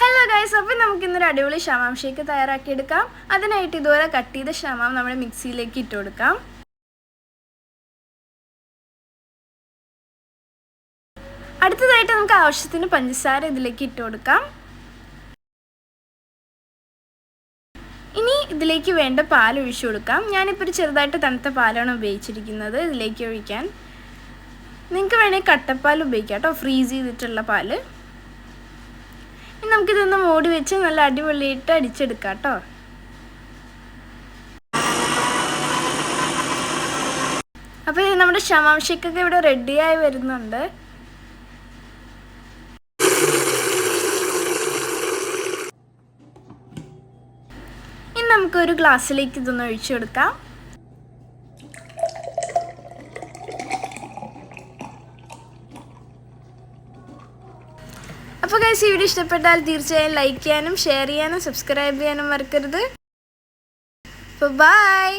Hello guys, അപ്പോൾ നമുക്ക് ഇന്നൊരു അടിപൊളി ഷമാം ഷേക്ക് തയ്യാറാക്കിയെടുക്കാം. അതിനായിട്ട് ഇതുപോലെ കട്ട് ചെയ്ത ഷമാം നമ്മുടെ മിക്സിയിലേക്ക് ഇട്ട് കൊടുക്കാം. അടുത്തതായിട്ട് നമുക്ക് ആവശ്യത്തിന് പഞ്ചസാര ഇതിലേക്ക് ഇട്ട് കൊടുക്കാം. ഇനി ഇതിലേക്ക് വേണ്ട പാൽ ഒഴിച്ചു കൊടുക്കാം. ഞാനിപ്പോൾ ഒരു ചെറുതായിട്ട് തണുത്ത പാലാണ് ഉപയോഗിച്ചിരിക്കുന്നത് ഇതിലേക്ക് ഒഴിക്കാൻ. നിങ്ങൾക്ക് വേണമെങ്കിൽ കട്ടപ്പാൽ ഉപയോഗിക്കാം കേട്ടോ, ഫ്രീസ് ചെയ്തിട്ടുള്ള പാല്. ഇനി നമുക്കിതൊന്ന് മൂടി വെച്ച് നല്ല അടിപൊളിയായിട്ട് അടിച്ചെടുക്കാം കേട്ടോ. അപ്പോൾ ഇത് നമ്മുടെ ഷമാം ഷേക്കൊക്കെ ഇവിടെ റെഡിയായി വരുന്നുണ്ട്. ഇനി നമുക്കൊരു ഗ്ലാസ്സിലേക്ക് ഇതൊന്ന് ഒഴിച്ചു കൊടുക്കാം. അപ്പോൾ ഗൈസ്, ഈ വീഡിയോ ഇഷ്ടപ്പെട്ടാൽ തീർച്ചയായും ലൈക്ക് ചെയ്യാനും ഷെയർ ചെയ്യാനും സബ്സ്ക്രൈബ് ചെയ്യാനും മറക്കരുത്. അപ്പോൾ ബൈ.